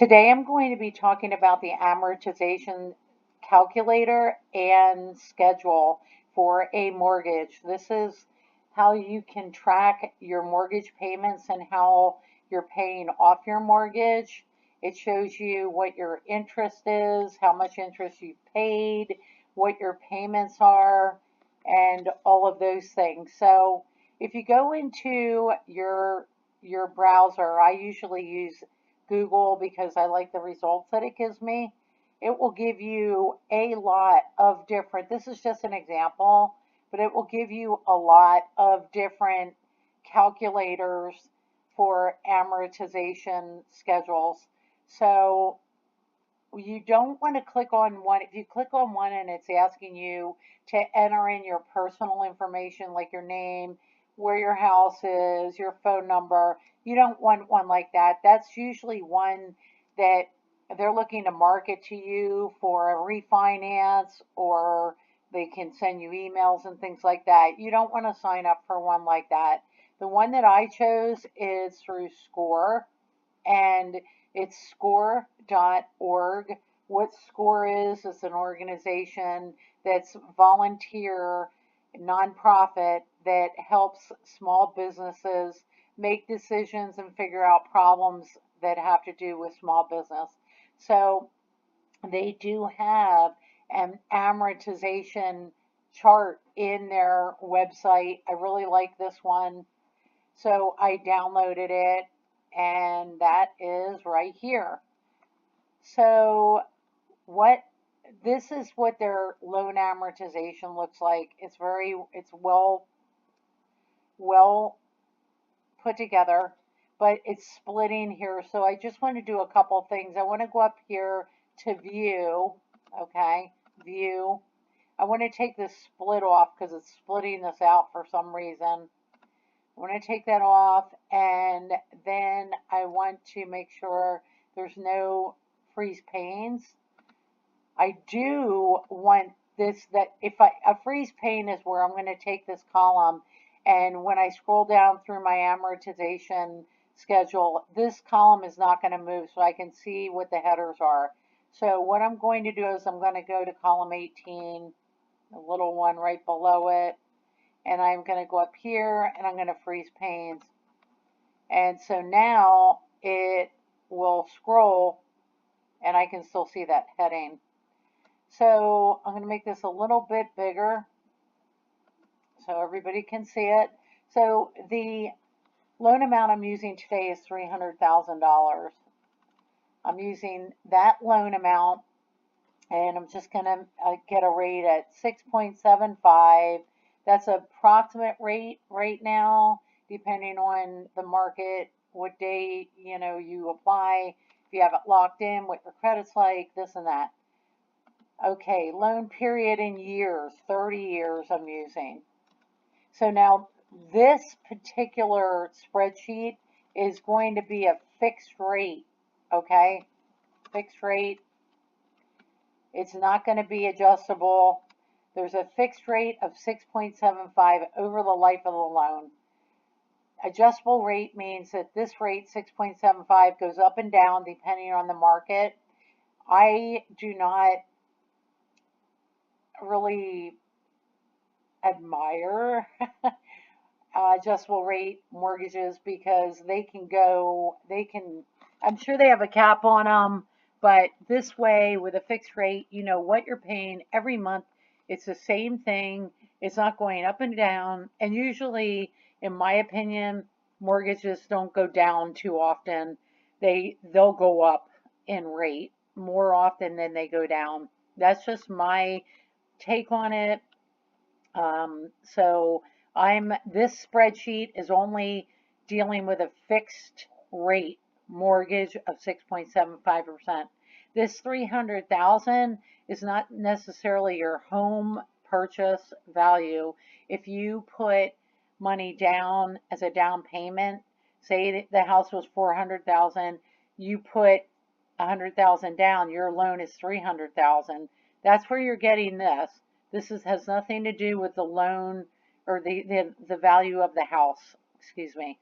Today I'm going to be talking about the amortization calculator and schedule for a mortgage. This is how you can track your mortgage payments and how you're paying off your mortgage. It shows you what your interest is, how much interest you've paid, what your payments are, and all of those things. So if you go into your browser, I usually use Google because I like the results that it gives me. It will give you a lot of different, this is just an example, but it will give you a lot of different calculators for amortization schedules. So you don't want to click on one. If you click on one and it's asking you to enter in your personal information like your name, where your house is, your phone number, you don't want one like that. That's usually one that they're looking to market to you for a refinance, or they can send you emails and things like that. You don't want to sign up for one like that. The one that I chose is through SCORE, and it's score.org. What SCORE is an organization that's volunteer, nonprofit, that helps small businesses make decisions and figure out problems that have to do with small business. So they do have an amortization chart in their website. I really like this one. So I downloaded it, and that is right here. So what this is what their loan amortization looks like. It's well put together, but it's splitting here. So I just want to do a couple things. I want to go up here to view, okay, view. I want to take this split off because it's splitting this out for some reason. I want to take that off, and then I want to make sure there's no freeze panes. I do want this, that if a freeze pane is where I'm going to take this column, and when I scroll down through my amortization schedule, this column is not going to move, so I can see what the headers are. So what I'm going to do is I'm going to go to column 18, the little one right below it, and I'm going to go up here and I'm going to freeze panes. And so now it will scroll and I can still see that heading. So I'm going to make this a little bit bigger so everybody can see it. So the loan amount I'm using today is $300,000. I'm using that loan amount, and I'm just going to get a rate at 6.75. That's an approximate rate right now, depending on the market, what day you apply, if you have it locked in, what your credit's like, this and that. Okay, loan period in years, 30 years I'm using. So now this particular spreadsheet is going to be a fixed rate, okay? Fixed rate. It's not going to be adjustable. There's a fixed rate of 6.75 over the life of the loan. Adjustable rate means that this rate, 6.75, goes up and down depending on the market. I do not really admire adjustable rate mortgages because I'm sure they have a cap on them, but this way with a fixed rate, you know what you're paying every month. It's the same thing. It's not going up and down. And usually, in my opinion, mortgages don't go down too often. They'll go up in rate more often than they go down. That's just my take on it. So this spreadsheet is only dealing with a fixed rate mortgage of 6.75%. This 300,000 is not necessarily your home purchase value. If you put money down as a down payment, say the house was 400,000, you put 100,000 down, your loan is 300,000. That's where you're getting this. Has nothing to do with the loan or the value of the house, excuse me.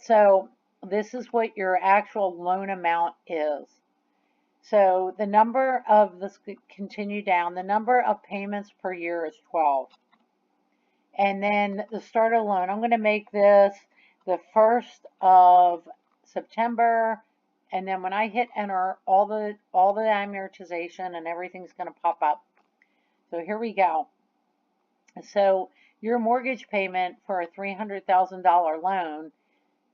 So this is what your actual loan amount is. So the number of, let's continue down, the number of payments per year is 12. And then the starter loan, I'm going to make this the 1st of September. And then when I hit enter, all the amortization and everything's going to pop up. So here we go. So your mortgage payment for a $300,000 loan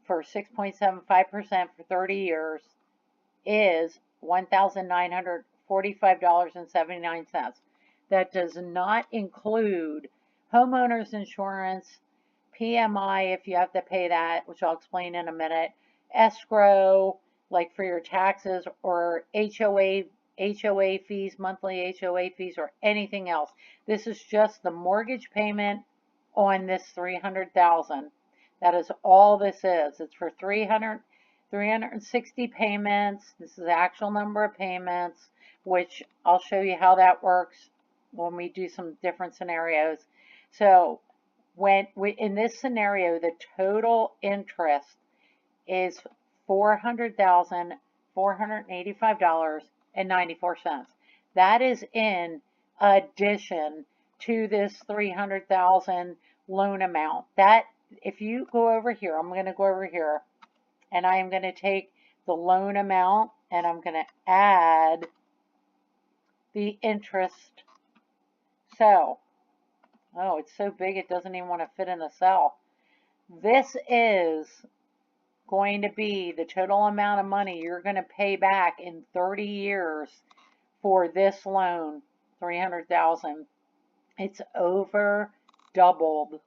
for 6.75% for 30 years is $1,945.79. That does not include homeowners insurance, PMI if you have to pay that, which I'll explain in a minute, escrow, like for your taxes, or HOA fees, monthly HOA fees, or anything else. This is just the mortgage payment on this $300,000. That is all this is. It's for 360 payments. This is the actual number of payments, which I'll show you how that works when we do some different scenarios. So in this scenario, the total interest is $400,485.94. That is in addition to this $300,000 loan amount. That, if you go over here, I'm going to go over here, and I am going to take the loan amount and I'm going to add the interest. So, oh, it's so big it doesn't even want to fit in the cell. This is going to be the total amount of money you're going to pay back in 30 years for this loan, $300,000. It's over doubled.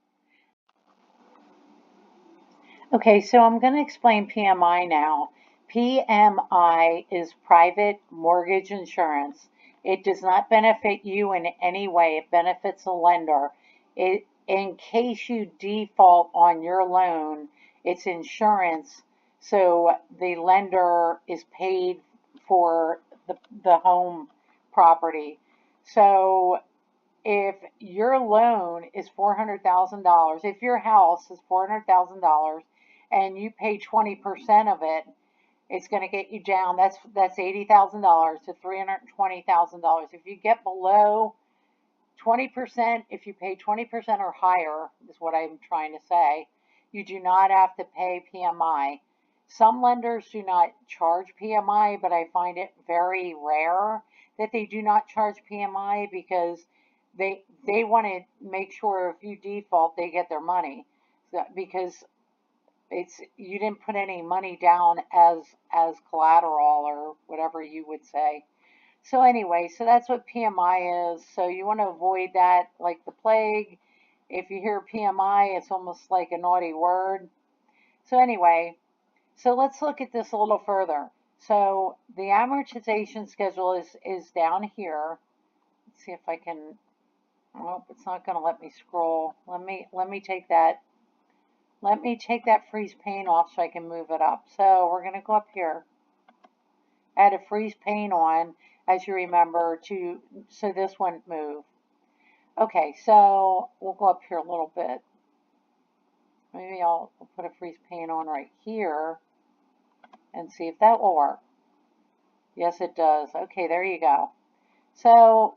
Okay, so I'm going to explain PMI now. PMI is private mortgage insurance. It does not benefit you in any way. It benefits the lender. In case you default on your loan, it's insurance, so the lender is paid for the home property. So if your loan is $400,000, if your house is $400,000 and you pay 20% of it, it's going to get you down. That's $80,000 to $320,000. If you get below 20%, if you pay 20% or higher, is what I'm trying to say, you do not have to pay PMI. Some lenders do not charge PMI, but I find it very rare that they do not charge PMI because they want to make sure if you default, they get their money. So, because you didn't put any money down as collateral or whatever you would say. So anyway, so that's what PMI is. So you want to avoid that like the plague. If you hear PMI, it's almost like a naughty word. So anyway, so let's look at this a little further. So the amortization schedule is down here. Let's see if I can, oh, it's not going to let me scroll. Let me take that freeze pane off so I can move it up. So we're going to go up here. Add a freeze pane on, as you remember, so this wouldn't move. Okay, so we'll go up here a little bit. Maybe I'll put a freeze pane on right here and see if that will work. Yes, it does. Okay, there you go. So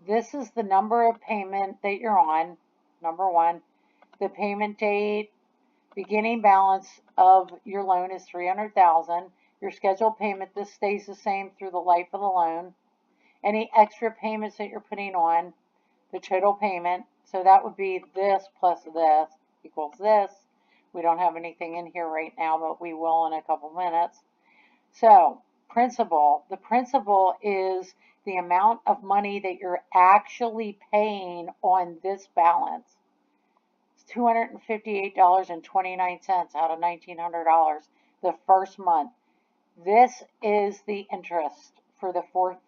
this is the number of payment that you're on, number one. The payment date, beginning balance of your loan is $300,000. Your scheduled payment, this stays the same through the life of the loan. Any extra payments that you're putting on, the total payment, so that would be this plus this equals this. We don't have anything in here right now, but we will in a couple minutes. So principal, the principal is the amount of money that you're actually paying on this balance. It's $258.29 out of $1,900 the first month. This is the interest for the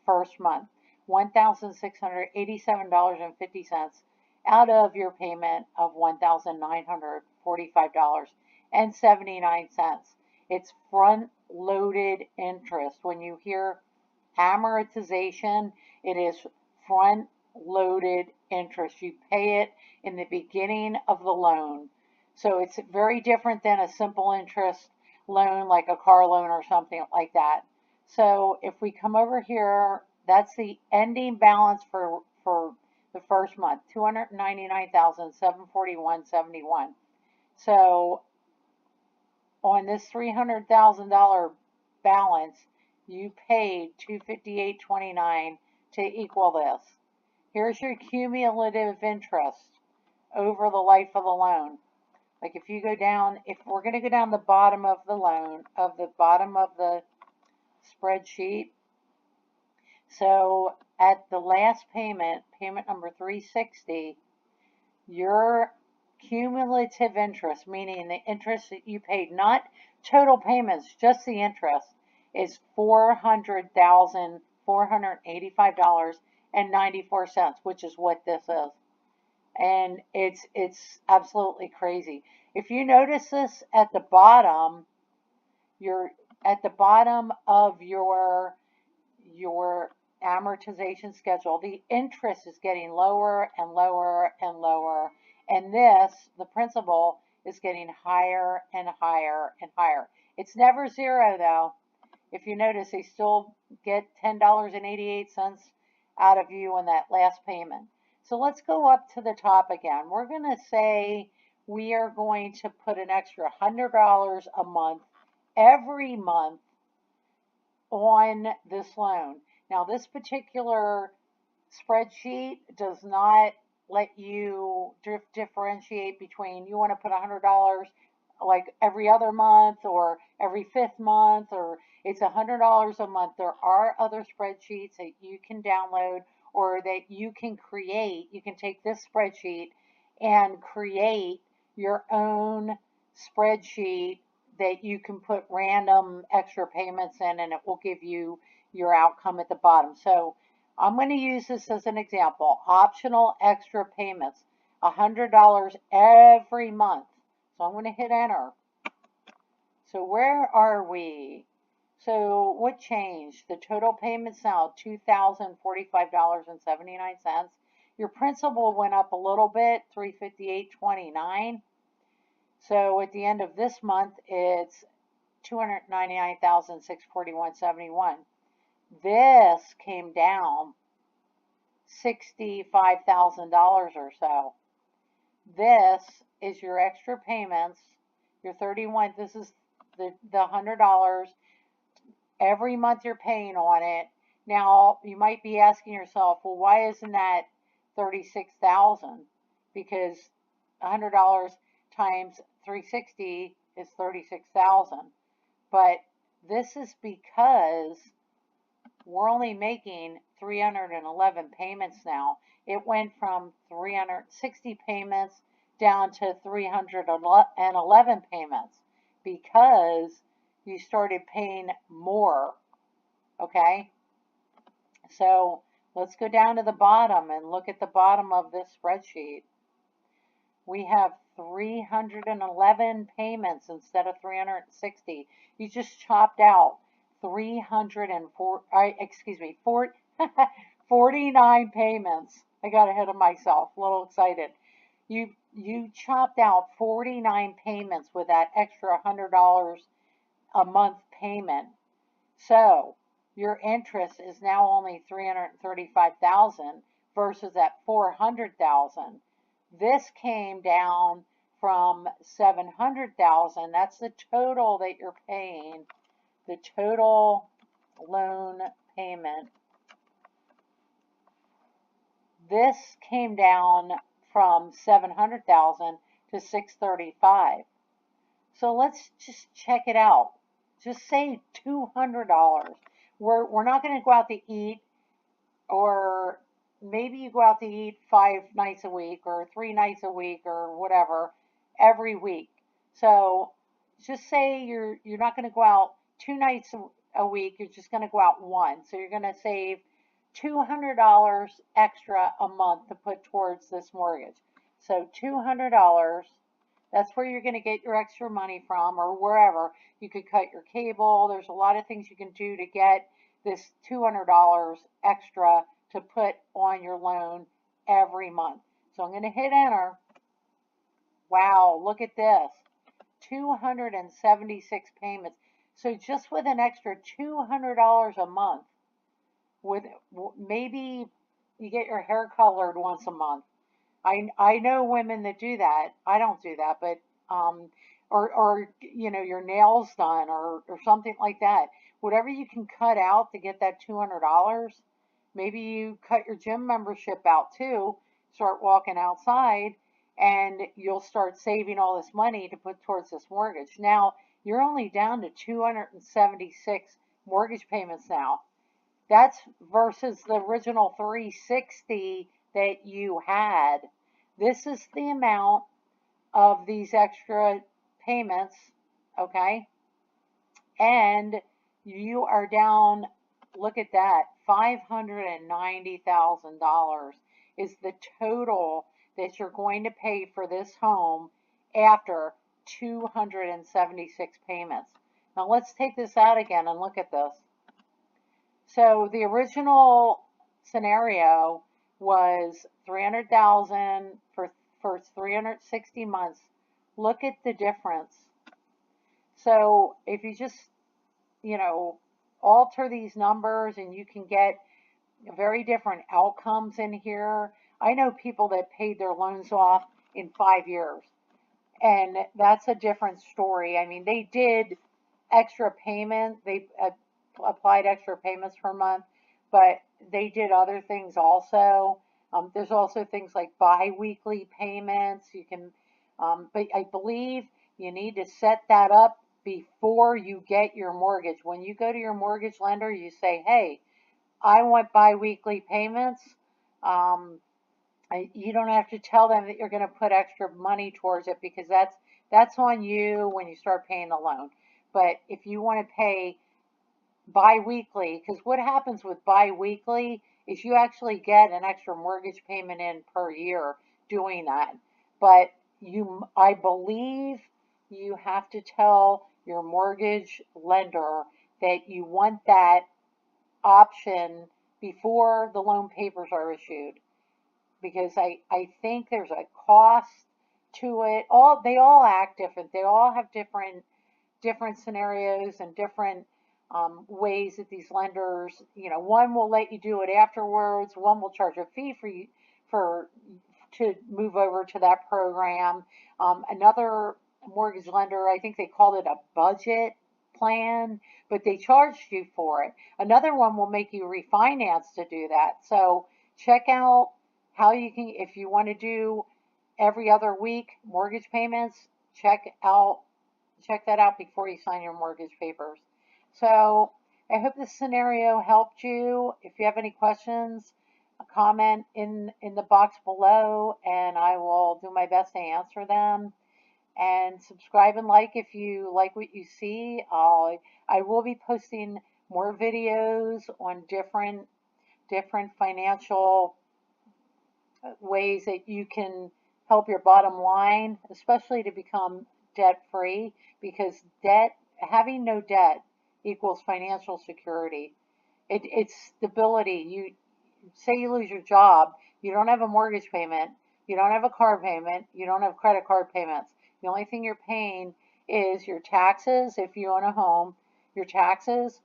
first month, $1,687.50 out of your payment of $1,945.79. It's front-loaded interest. When you hear amortization, it is front-loaded interest. You pay it in the beginning of the loan. So it's very different than a simple interest loan, like a car loan or something like that. So if we come over here, that's the ending balance for the first month, 299,741.71. So on this $300,000 balance, you paid $258.29 to equal this. Here's your cumulative interest over the life of the loan. Like if you go down, if we're going to go down the bottom of the loan, of the bottom of the spreadsheet. So at the last payment, payment number 360, your cumulative interest, meaning the interest that you paid, not total payments, just the interest, is $400,485.94, which is what this is. And it's absolutely crazy. If you notice this at the bottom, you're at the bottom of your amortization schedule, the interest is getting lower and lower and lower, and this, the principal, is getting higher and higher and higher. It's never zero though. If you notice, they still get $10.88 out of you on that last payment. So let's go up to the top again. We're going to say we are going to put an extra $100 a month every month on this loan. Now this particular spreadsheet does not let you differentiate between you want to put $100 like every other month or every 5th month, or it's $100 a month. There are other spreadsheets that you can download or that you can create. You can take this spreadsheet and create your own spreadsheet that you can put random extra payments in, and it will give you your outcome at the bottom. So I'm going to use this as an example. Optional extra payments, $100 every month. So I'm going to hit enter. So where are we? So what changed? The total payments now $2,045.79. Your principal went up a little bit, $358.29. So at the end of this month, it's $299,641.71. This came down $65,000 or so. This is your extra payments, your 31. This is the $100 every month you're paying on it. Now you might be asking yourself, well, why isn't that $36,000? Because $100 times 360 is 36,000. But this is because we're only making 311 payments now. It went from 360 payments down to 311 payments because you started paying more. Okay? So let's go down to the bottom and look at the bottom of this spreadsheet. We have 311 payments instead of 360. You just chopped out 49 payments. I got ahead of myself, a little excited. You chopped out 49 payments with that extra $100 a month payment. So your interest is now only $335,000 versus that $400,000. This came down from $700,000. That's the total that you're paying, the total loan payment. This came down from $700,000 to $635,000. So let's just check it out. Just say $200. We're not going to go out to eat, or maybe you go out to eat 5 nights a week or 3 nights a week or whatever every week. So just say you're not going to go out 2 nights a week. You're just going to go out 1. So you're going to save $200 extra a month to put towards this mortgage. So $200. That's where you're going to get your extra money from, or wherever. You could cut your cable. There's a lot of things you can do to get this $200 extra to put on your loan every month. So I'm going to hit enter. Wow, look at this. 276 payments. So just with an extra $200 a month, with maybe you get your hair colored once a month. I know women that do that. I don't do that, but um, or your nails done or something like that. Whatever you can cut out to get that $200. Maybe you cut your gym membership out too. Start walking outside, and you'll start saving all this money to put towards this mortgage. Now you're only down to 276 mortgage payments now. That's versus the original 360 that you had. This is the amount of these extra payments, okay? And you are down, look at that, $590,000 is the total that you're going to pay for this home after 276 payments. Now let's take this out again and look at this. So the original scenario was 300,000 for 360 months. Look at the difference. So if you just, alter these numbers, and you can get very different outcomes in here. I know people that paid their loans off in 5 years, and that's a different story. I mean, they did extra payment. They applied extra payments per month, but they did other things also. There's also things like bi-weekly payments. You can, but I believe you need to set that up before you get your mortgage. When you go to your mortgage lender, you say, hey, I want bi-weekly payments. You don't have to tell them that you're going to put extra money towards it, because that's on you when you start paying the loan. But if you want to pay bi-weekly, because what happens with bi-weekly is you actually get an extra mortgage payment in per year doing that. But I believe you have to tell your mortgage lender that you want that option before the loan papers are issued, because I think there's a cost to it. They all act different. They all have different scenarios and different ways that these lenders, one will let you do it afterwards. One will charge a fee for you to move over to that program. Another mortgage lender, I think they called it a budget plan, but they charged you for it. Another one will make you refinance to do that. So check out how you can, if you want to do every other week mortgage payments, check that out before you sign your mortgage papers. So I hope this scenario helped you. If you have any questions, comment in the box below, and I will do my best to answer them. And subscribe and like if you like what you see. I will be posting more videos on different financial ways that you can help your bottom line, especially to become debt free, because having no debt equals financial security. It's stability. You say you lose your job, you don't have a mortgage payment, you don't have a car payment, you don't have credit card payments. The only thing you're paying is your taxes if you own a home, your taxes,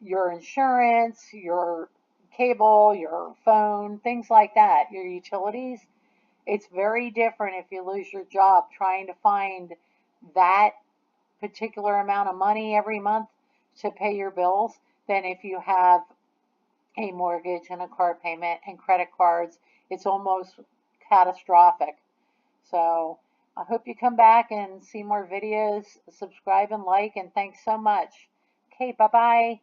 your insurance, your cable, your phone, things like that, your utilities. It's very different if you lose your job trying to find that particular amount of money every month to pay your bills than if you have a mortgage and a car payment and credit cards. It's almost catastrophic. So I hope you come back and see more videos. Subscribe and like, and thanks so much. Okay, bye-bye.